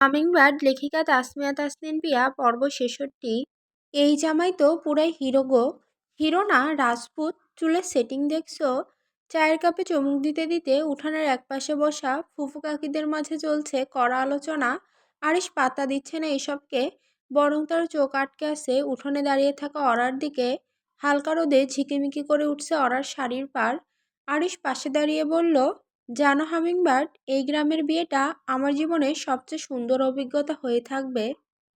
Hummingbird লেখিকা তাসমিয়া তাসনিন পিয়া পর্ব ৬৬। এই জামাই তো পুরাই হিরো গো। হিরো না রাজপুত। চুলের সেটিং দেখছো? চায়ের কাপে চুমুক দিতে দিতে উঠানের একপাশে বসা ফুফু কাকিদের মাঝে চলছে কড়া আলোচনা। আরিশ পাত্তা দিচ্ছে না এসবকে, বরং তার চোখ আটকে আছে উঠোনে দাঁড়িয়ে থাকা অরার দিকে। হালকা রোদে ঝিকিমিকি করে উঠছে অরার শাড়ির পার। আরিশ পাশে দাঁড়িয়ে বলল, জানো হামিংবার্ড, এই গ্রামের বিয়েটা আমার জীবনের সবচেয়ে সুন্দর অভিজ্ঞতা হয়ে থাকবে।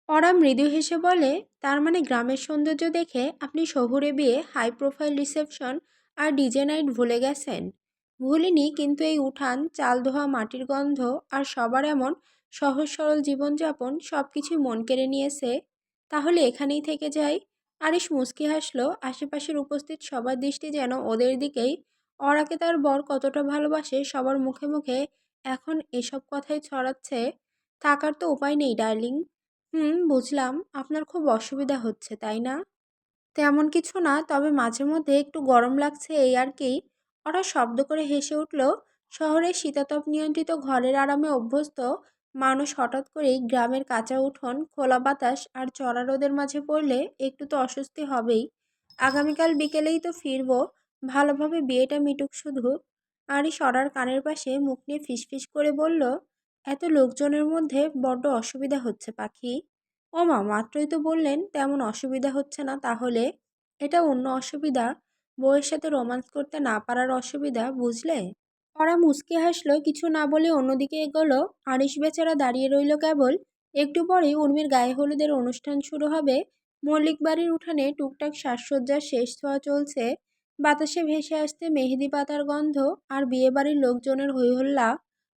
অরা মৃদু হেসে বলে, তার মানে গ্রামের সৌন্দর্য দেখে আপনি শহুরে বিয়ে, হাই প্রোফাইল রিসেপশন আর ডিজে নাইট ভুলে গেছেন? ভুলিনি, কিন্তু এই উঠান, চাল ধোয়া মাটির গন্ধ আর সবার এমন সহজ সরল জীবনযাপন সব কিছুই মন কেড়ে নিয়েছে। তাহলে এখানেই থেকে যাই। আরিশ মুচকি হাসলো, আশেপাশের উপস্থিত সবার দৃষ্টি যেন ওদের দিকেই। অরাকে তার বর কতটা ভালোবাসে সবার মুখে মুখে এখন এসব কথাই ছড়াচ্ছে। থাকার তো উপায় নেই ডার্লিং। বুঝলাম আপনার খুব অসুবিধা হচ্ছে, তাই না? তেমন কিছু না, তবে মাঝে মধ্যে একটু গরম লাগছে এই আর কি। ওরা শব্দ করে হেসে উঠল। শহরের শীতাতপ নিয়ন্ত্রিত ঘরের আরামে অভ্যস্ত মানুষ হঠাৎ করেই গ্রামের কাঁচা উঠোন, খোলা বাতাস আর চড়া রোদের মাঝে পড়লে একটু তো অস্বস্তি হবেই। আগামীকাল বিকেলেই তো ফিরবো, ভালোভাবে বিয়েটা মিটুক শুধু। আরিশ অরার কানের পাশে মুখ নিয়ে ফিসফিস করে বলল, এত লোকজনের মধ্যে বড্ড অসুবিধা হচ্ছে পাখি। ওমা, মাত্রই তো বললেন তেমন অসুবিধা হচ্ছে না তাহলে। এটা অন্য অসুবিধা, বউয়ের সাথে রোম্যান্স করতে না পারার অসুবিধা, বুঝলে? ওরা মুচকি হাসলো, কিছু না বলে অন্যদিকে এগোলো। আরিশ বেচারা দাঁড়িয়ে রইল কেবল। একটু পরেই উর্মির গায়ে হলুদের অনুষ্ঠান শুরু হবে। মল্লিক বাড়ির উঠানে টুকটাক সাজসজ্জার শেষ ছোঁয়া চলছে। বাতাসে ভেসে আসছে মেহেদি পাতার গন্ধ আর বিয়ে বাড়ির লোকজনের হইহল্লা।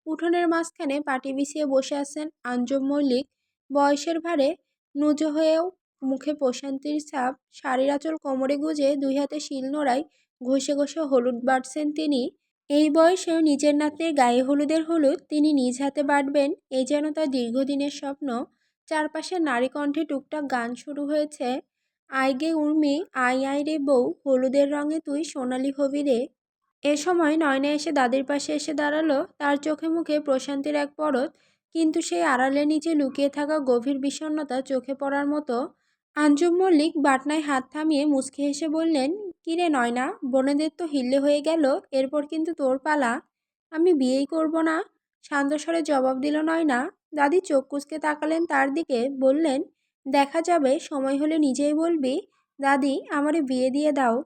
উঠোনের মাঝখানে পাটি বিছিয়ে বসে আছেন আঞ্জুম মল্লিক, বয়সের ভারে নুজো হয়েও মুখে প্রশান্তির ছাপ। শাড়ির আঁচল কোমরে গুজে দুই হাতে শিল নোড়ায় ঘষে ঘষে হলুদ বাটছেন তিনি। এই বয়সেও নিজের নাতনির গায়ে হলুদের হলুদ তিনি নিজ হাতে বাটবেন, এই যেন তার দীর্ঘদিনের স্বপ্ন। চারপাশে নারী কণ্ঠে টুকটাক গান শুরু হয়েছে। আয় গে উর্মি, আয় আয় রে বউ, হলুদের রঙে তুই সোনালি হবি রে। এ সময় নয়না এসে দাদির পাশে এসে দাঁড়ালো। তার চোখে মুখে প্রশান্তির এক পরত, কিন্তু সেই আড়ালের নিচে লুকিয়ে থাকা গভীর বিষণ্ণতা চোখে পড়ার মতো। আঞ্জুম মল্লিক বাটনায় হাত থামিয়ে মুচকি হেসে বললেন, কিরে নয়না, বোনেদের তো হিল্লে হয়ে গেল, এরপর কিন্তু তোর পালা। আমি বিয়েই করব না, শান্ত স্বরে জবাব দিল নয়না। দাদি চোখ কুঁচকে তাকালেন তার দিকে, বললেন, দেখা যাবে, সময় হলে নিজেই বলবি। দাদি, আমারে বিয়ে দিয়ে দাও।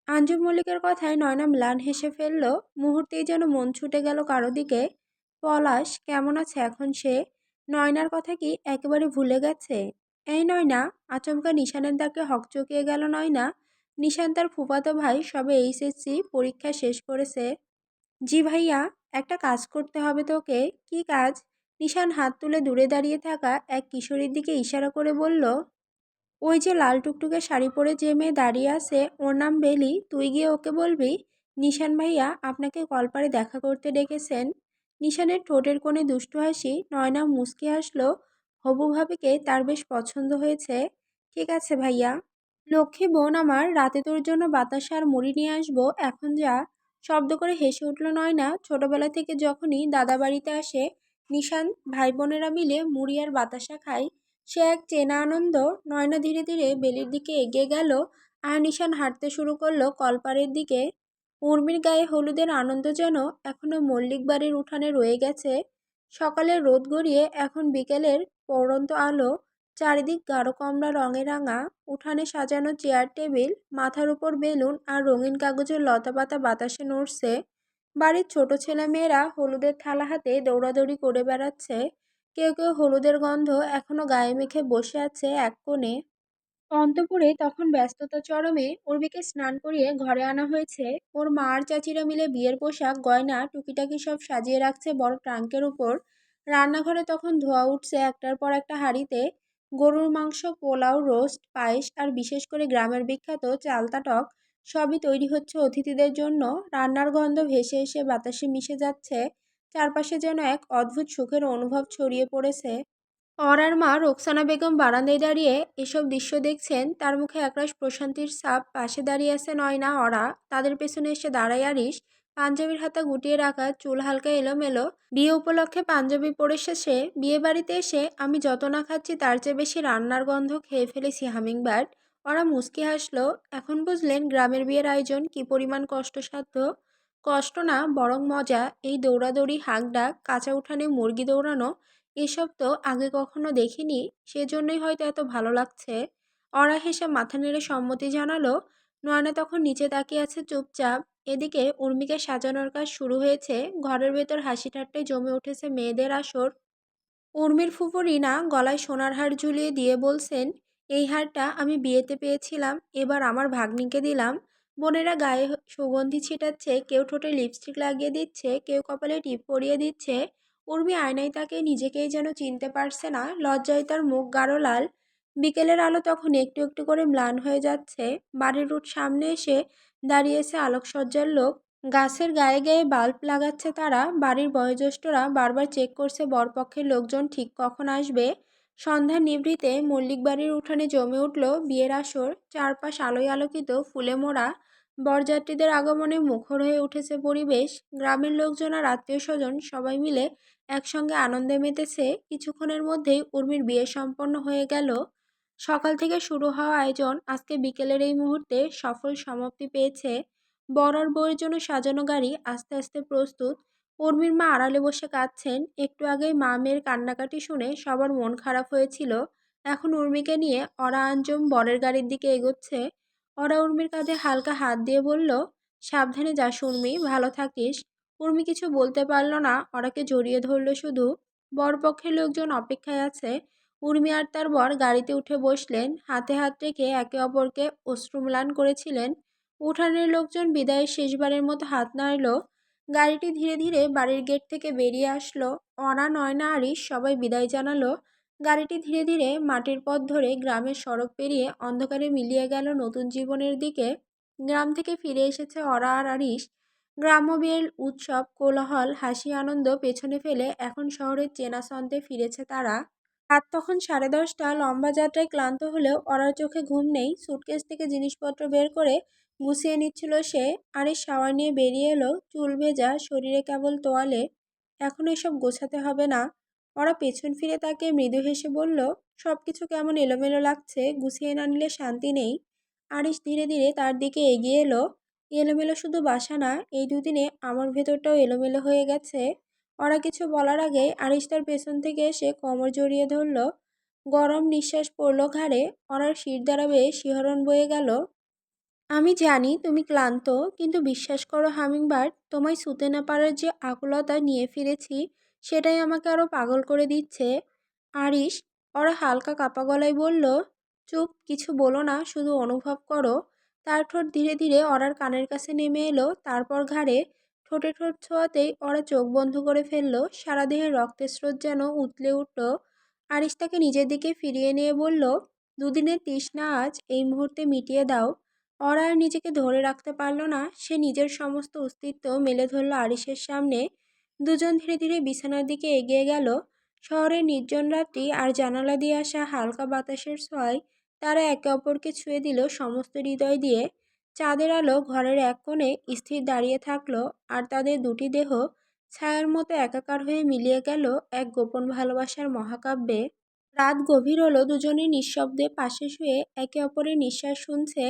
আঞ্জুম মল্লিকের কথায় নয়না ম্লান হেসে ফেলল। মুহূর্তেই যেন মন ছুটে গেল কারো দিকে। পলাশ কেমন আছে এখন সে? নয়নার কথা কি একেবারে ভুলে গেছে? এই নয়না, আচমকা নিশানের ডাকে হকচকিয়ে গেল নয়না। নিশান তার ফুফাতো ভাই, সবে এইচএসসি পরীক্ষা শেষ করেছে। জি ভাইয়া, একটা কাজ করতে হবে তোকে। কি কাজ? নিশান হাত তুলে দূরে দাঁড়িয়ে থাকা এক কিশোরীর দিকে ইশারা করে বলল, ওই যে লাল টুকটুকে শাড়ি পরে যে মেয়ে দাঁড়িয়ে আছে, ওর নাম বেলি, তুই গিয়ে ওকে বলবি নিশান ভাইয়া আপনাকে কলপারে দেখা করতে ডেকেছেন। নিশানের ঠোঁটের কোণে দুষ্টু হাসি। নয়না মুচকি হাসলো। হবু ভাবিকে তার বেশ পছন্দ হয়েছে। ঠিক আছে ভাইয়া। লক্ষ্মী বোন আমার, রাতে তোর জন্য বাতাসা আর মুড়ি নিয়ে আসবো, এখন যা। শব্দ করে হেসে উঠল নয়না। ছোটবেলা থেকে যখনই দাদা বাড়িতে আসে, নিশান ভাই বোনেরা মিলে মুড়ি আর বাতাসা খায়, সে এক চেনা আনন্দ। নয়না ধীরে ধীরে বেলির দিকে এগিয়ে গেল, আর নিশান হাঁটতে শুরু করলো কলপাড়ের দিকে। উর্মির গায়ে হলুদের আনন্দ যেন এখনো মল্লিক বাড়ির উঠানে রয়ে গেছে। সকালের রোদ গড়িয়ে এখন বিকেলের পড়ন্ত আলো। চারিদিক গাঢ় কমলা রঙে রাঙা। উঠানে সাজানো চেয়ার টেবিল, মাথার উপর বেলুন আর রঙিন কাগজের লতাপাতা বাতাসে নড়ছে। বাড়ির ছোট ছেলেমেয়েরা হলুদের থালা হাতে দৌড়াদৌড়ি করে বেড়াচ্ছে। কেউ কেউ হলুদের গন্ধ এখনো গায়ে মেখে বসে আছে এক কোণে। অন্তঃপুরে তখন ব্যস্ততা চরমে। উর্মিকে স্নান করিয়ে ঘরে আনা হয়েছে। ওর মা আর চাচিরা মিলে বিয়ের পোশাক, গয়না, টুকিটাকি সব সাজিয়ে রাখছে বড় ট্রাঙ্কের উপর। রান্নাঘরে তখন ধোয়া উঠছে একটার পর একটা হাঁড়িতে। গরুর মাংস, পোলাও, রোস্ট, পায়েস আর বিশেষ করে গ্রামের বিখ্যাত চালতা টক সবই তৈরি হচ্ছে অতিথিদের জন্য। রান্নার গন্ধ ভেসে এসে বাতাসে মিশে যাচ্ছে। চারপাশে যেন এক অদ্ভুত সুখের অনুভব ছড়িয়ে পড়েছে। অরার মা রোকসানা বেগম বারান্দায় দাঁড়িয়ে এসব দৃশ্য দেখছেন। তার মুখে একরাশ প্রশান্তির ছাপ। পাশে দাঁড়িয়ে আছে নয়না, অরা। তাদের পেছনে এসে দাঁড়ায় আরিশ। পাঞ্জাবির হাতা গুটিয়ে রাখা, চুল হালকা এলোমেলো। বিয়ে উপলক্ষে পাঞ্জাবি পরে শেষে বিয়ে বাড়িতে এসে আমি যত না খাচ্ছি তার চেয়ে বেশি রান্নার গন্ধ খেয়ে ফেলেছি হামিংবার্ড। ওরা মুচকি হাসলো। এখন বুঝলেন গ্রামের বিয়ের আয়োজন কি পরিমাণ কষ্টসাধ্য। কষ্ট না, বরং মজা। এই দৌড়াদৌড়ি, হাঁকডাক, কাঁচা উঠানে মুরগি দৌড়ানো, এসব তো আগে কখনো দেখিনি। সেজন্যই হয়তো এত ভালো লাগছে। ওরা হেসে মাথা নেড়ে সম্মতি জানালো। নয়না তখন নিচে তাকিয়ে আছে চুপচাপ। এদিকে উর্মিকে সাজানোর কাজ শুরু হয়েছে। ঘরের ভেতর হাসি ঠাট্টায় জমে উঠেছে মেয়েদের আসর। উর্মির ফুফু রিনা গলায় সোনার হার ঝুলিয়ে দিয়ে বলছেন, এই হারটা আমি বিয়েতে পেয়েছিলাম, এবার আমার ভাগ্নিকে দিলাম। বোনেরা গায়ে সুগন্ধি ছিটাচ্ছে, কেউ ঠোঁটে লিপস্টিক লাগিয়ে দিচ্ছে, কেউ কপালে টিপ পরিয়ে দিচ্ছে। উর্মি আয়নায় তাকে নিজেকেই যেন চিনতে পারছে না, লজ্জায় তার মুখ গাঢ় লাল। বিকেলের আলো তখন একটু একটু করে ম্লান হয়ে যাচ্ছে। বাড়ির রুট সামনে এসে দাঁড়িয়েছে আলোকসজ্জার লোক। গাছের গায়ে গায়ে বাল্ব লাগাচ্ছে তারা। বাড়ির বয়োজ্যেষ্ঠরা বারবার চেক করছে বরপক্ষের লোকজন ঠিক কখন আসবে। সন্ধ্যার নিভৃতে মল্লিক বাড়ির উঠানে জমে উঠল বিয়ের আসর। চারপাশ আলোয় আলোকিত, ফুলে মোড়া। বরযাত্রীদের আগমনে মুখর হয়ে উঠেছে পরিবেশ। গ্রামের লোকজন আর আত্মীয় স্বজন সবাই মিলে একসঙ্গে আনন্দে মেতেছে। কিছুক্ষণের মধ্যেই উর্মির বিয়ে সম্পন্ন হয়ে গেল। সকাল থেকে শুরু হওয়া আয়োজন আজকে বিকেলের এই মুহূর্তে সফল সমাপ্তি পেয়েছে। বর আর বউয়ের জন্য সাজানো গাড়ি আস্তে আস্তে প্রস্তুত। উর্মির মা আড়ালে বসে কাঁদছেন। একটু আগেই মা মেয়ের কান্নাকাটি শুনে সবার মন খারাপ হয়েছিল। এখন উর্মিকে নিয়ে অরা আঞ্জুম বরের গাড়ির দিকে এগোচ্ছে। অরা উর্মির কাঁধে হালকা হাত দিয়ে বলল, সাবধানে যাস উর্মি, ভালো থাকিস। উর্মি কিছু বলতে পারল না, অরাকে জড়িয়ে ধরল শুধু। বরপক্ষের লোকজন অপেক্ষায় আছে। উর্মি আর তার বর গাড়িতে উঠে বসলেন। হাতে হাত রেখে একে অপরকে অশ্রুম্লান করেছিলেন। উঠানের লোকজন বিদায়ের শেষবারের মতো হাত নাড়ল। গাড়িটি ধীরে ধীরে বাড়ির গেট থেকে বেরিয়ে আসলো। অনা, নয়না, আরিশ সবাই বিদায় জানালো। গাড়িটি ধীরে ধীরে মাটির পথ ধরে গ্রামের সড়ক পেরিয়ে অন্ধকারে মিলিয়ে গেল নতুন জীবনের দিকে। গ্রাম থেকে ফিরে এসেছে অরা আর আরিশ। গ্রাম্য বিয়ের উৎসব, কোলাহল, হাসি আনন্দ পেছনে ফেলে এখন শহরের চেনা ছন্দে ফিরেছে তারা। রাত তখন 10:30। লম্বা যাত্রায় ক্লান্ত হলেও অরার চোখে ঘুম নেই। সুটকেস থেকে জিনিসপত্র বের করে গুছিয়ে নিচ্ছিল সে। আরিশ শাওয়ার নিয়ে বেরিয়ে এলো, চুল ভেজা, শরীরে কেবল তোয়ালে। এখন এসব গোছাতে হবে না। ওরা পেছন ফিরে তাকে মৃদু হেসে বলল, সবকিছু কেমন এলোমেলো লাগছে, গুছিয়ে না নিলে শান্তি নেই। আরিশ ধীরে ধীরে তার দিকে এগিয়ে এলো। এলোমেলো শুধু বাসা না, এই দুদিনে আমার ভেতরটাও এলোমেলো হয়ে গেছে। ওরা কিছু বলার আগে আরিশ তার পেছন থেকে এসে কোমর জড়িয়ে ধরল। গরম নিঃশ্বাস পড়ল ঘাড়ে। ওরার শির দ্বারা বেয়ে শিহরণ বয়ে গেল। আমি জানি তুমি ক্লান্ত, কিন্তু বিশ্বাস করো হামিংবার্ড, তোমায় ছুতে না পারার যে আকুলতা নিয়ে ফিরেছি, সেটাই আমাকে আরো পাগল করে দিচ্ছে। আরিশ, ওরা হালকা কাপা গলায় বলল, চুপ, কিছু বলো না, শুধু অনুভব করো। তার ঠোঁট ধীরে ধীরে ওরার কানের কাছে নেমে এলো, তারপর ঘাড়ে। ঠোঁটে ঠোঁট ছোঁয়াতেই ওরা চোখ বন্ধ করে ফেললো। সারা দেহে রক্তের স্রোত যেন উতলে উঠল। আরিশ তাকে নিজের দিকে ফিরিয়ে নিয়ে বলল, দুদিনের তৃষ্ণা আজ এই মুহূর্তে মিটিয়ে দাও। ওরা আর নিজেকে ধরে রাখতে পারল না। সে নিজের সমস্ত অস্তিত্ব মেলে ধরল আরিশের সামনে। দুজন ধীরে ধীরে বিছানার দিকে এগিয়ে গেল। শহরের নির্জন রাত্রি আর জানালা দিয়ে আসা হালকা বাতাসের ছোঁয়ায় তারা একে অপরকে ছুঁয়ে দিল সমস্ত হৃদয় দিয়ে। চাঁদের আলো ঘরের এক কোণে স্থির দাঁড়িয়ে থাকলো, আর তাদের দুটি দেহ ছায়ার মতো একাকার হয়ে মিলিয়ে গেল এক গোপন ভালোবাসার মহাকাব্যে। রাত গভীর হলো, দুজনে নিঃশব্দে পাশে শুয়ে একে অপরের নিঃশ্বাস শুনছে।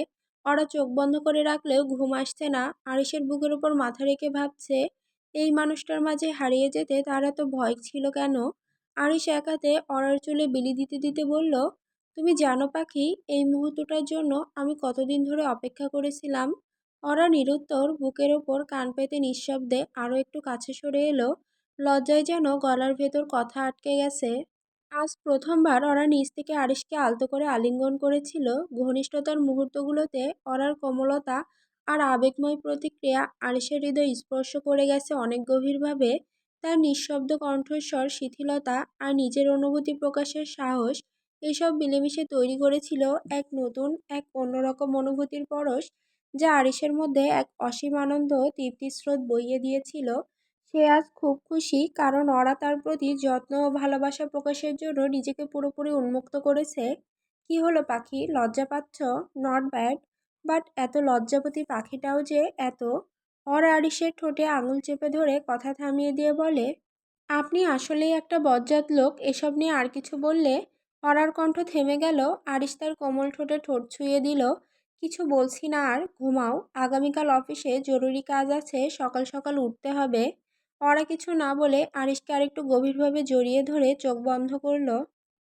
ওরা চোখ বন্ধ করে রাখলেও ঘুম আসছে না। আরিশের বুকের উপর মাথা রেখে ভাবছে, এই মানুষটার মাঝে হারিয়ে যেতে তার এত ভয় ছিল কেন। আরিশ এক হাতে অরার চুলে বিলি দিতে দিতে বলল, তুমি জানো পাখি, এই মুহূর্তটার জন্য আমি কতদিন ধরে অপেক্ষা করেছিলাম। অরা নিরুত্তর, বুকের ওপর কান পেতে নিঃশব্দে আরও একটু কাছে সরে এলো। লজ্জায় যেন গলার ভেতর কথা আটকে গেছে। আজ প্রথমবার ওরা নিজ থেকে আরিশকে আলতো করে আলিঙ্গন করেছিল। ঘনিষ্ঠতার মুহূর্তগুলোতে অরার কোমলতা আর আবেগময় প্রতিক্রিয়া আরিশের হৃদয় স্পর্শ করে গেছে অনেক গভীরভাবে। তার নিঃশব্দ কণ্ঠস্বর, শিথিলতা আর নিজের অনুভূতি প্রকাশের সাহস, এসব মিলেমিশে তৈরি করেছিল এক নতুন, এক অন্যরকম অনুভূতির পরশ, যা আরিশের মধ্যে এক অসীম আনন্দ, তৃপ্তিস্রোত বইয়ে দিয়েছিল। সে আজ খুব খুশি, কারণ ওরা তার প্রতি যত্ন ও ভালোবাসা প্রকাশের জন্য নিজেকে পুরোপুরি উন্মুক্ত করেছে। কি হলো পাখি, লজ্জা পাচ্ছ? নট ব্যাড, বাট এত লজ্জাবতী পাখিটাও যে এত। আরিসের ঠোঁটে আঙুল চেপে ধরে কথা থামিয়ে দিয়ে বলে, আপনি আসলেই একটা বজ্জাত লোক। এসব নিয়ে আর কিছু বললে। অরার কণ্ঠ থেমে গেল। আরিশ তার কোমল ঠোঁটে ঠোঁট ছুঁয়ে দিল। কিছু বলছি না আর, ঘুমাও। আগামীকাল অফিসে জরুরি কাজ আছে, সকাল সকাল উঠতে হবে। অরা কিছু না বলে আরিশকে আরেকটু গভীরভাবে জড়িয়ে ধরে চোখ বন্ধ করল।